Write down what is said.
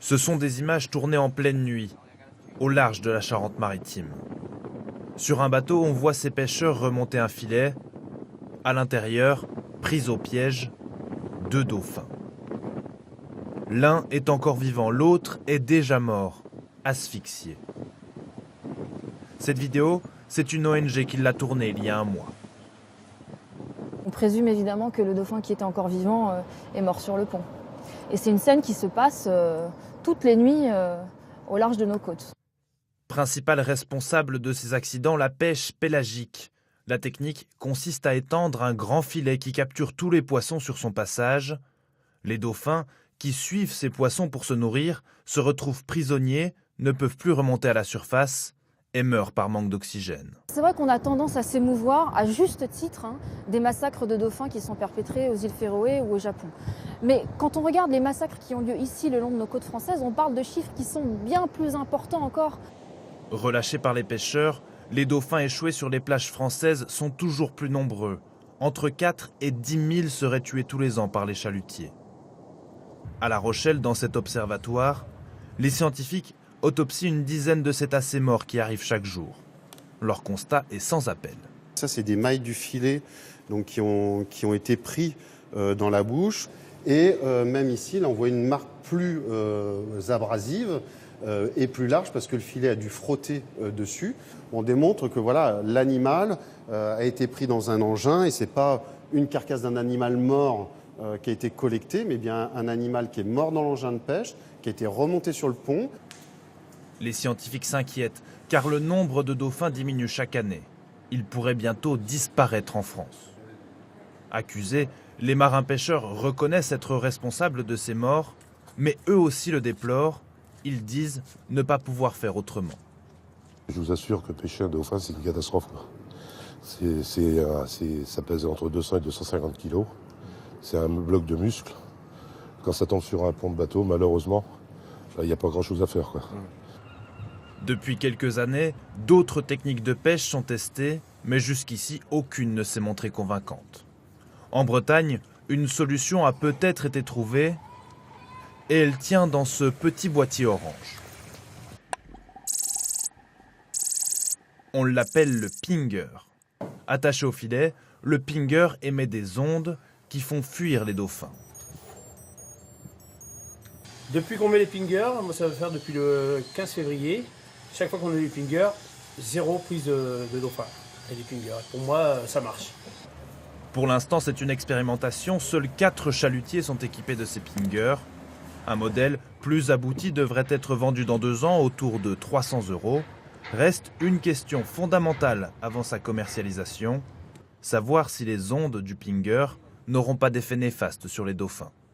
Ce sont des images tournées en pleine nuit, au large de la Charente-Maritime. Sur un bateau, on voit ces pêcheurs remonter un filet. À l'intérieur, pris au piège, 2 dauphins. L'un est encore vivant, l'autre est déjà mort, asphyxié. Cette vidéo, c'est une ONG qui l'a tournée il y a un mois. On présume évidemment que le dauphin qui était encore vivant est mort sur le pont. Et c'est une scène qui se passe toutes les nuits au large de nos côtes. Principal responsable de ces accidents, la pêche pélagique. La technique consiste à étendre un grand filet qui capture tous les poissons sur son passage. Les dauphins, qui suivent ces poissons pour se nourrir, se retrouvent prisonniers, ne peuvent plus remonter à la surface et meurent par manque d'oxygène. C'est vrai qu'on a tendance à s'émouvoir, à juste titre, des massacres de dauphins qui sont perpétrés aux îles Féroé ou au Japon. Mais quand on regarde les massacres qui ont lieu ici le long de nos côtes françaises, on parle de chiffres qui sont bien plus importants encore. Relâchés par les pêcheurs, les dauphins échoués sur les plages françaises sont toujours plus nombreux. Entre 4 et 10 000 seraient tués tous les ans par les chalutiers. À La Rochelle, dans cet observatoire, les scientifiques autopsient une dizaine de cétacés morts qui arrivent chaque jour. Leur constat est sans appel. Ça, c'est des mailles du filet donc, qui ont été pris dans la bouche. Et même ici, là, on voit une marque plus abrasive et plus large parce que le filet a dû frotter dessus. On démontre que voilà, l'animal a été pris dans un engin et ce n'est pas une carcasse d'un animal mort qui a été collectée, mais bien un animal qui est mort dans l'engin de pêche, qui a été remonté sur le pont. Les scientifiques s'inquiètent car le nombre de dauphins diminue chaque année. Ils pourraient bientôt disparaître en France. Accusés, les marins-pêcheurs reconnaissent être responsables de ces morts, mais eux aussi le déplorent. Ils disent ne pas pouvoir faire autrement. Je vous assure que pêcher un dauphin, c'est une catastrophe. Ça pèse entre 200 et 250 kilos. C'est un bloc de muscles. Quand ça tombe sur un pont de bateau, malheureusement, il n'y a pas grand-chose à faire, quoi. Depuis quelques années, d'autres techniques de pêche sont testées, mais jusqu'ici, aucune ne s'est montrée convaincante. En Bretagne, une solution a peut-être été trouvée, et elle tient dans ce petit boîtier orange. On l'appelle le pinger. Attaché au filet, le pinger émet des ondes qui font fuir les dauphins. Depuis qu'on met les pingers, moi ça va faire depuis le 15 février, chaque fois qu'on met les pingers, 0 prise de dauphin et les pingers. Pour moi, ça marche. Pour l'instant, c'est une expérimentation. Seuls 4 chalutiers sont équipés de ces pingers. Un modèle plus abouti devrait être vendu dans 2 ans autour de 300 €. Reste une question fondamentale avant sa commercialisation, savoir si les ondes du pinger n'auront pas d'effet néfaste sur les dauphins.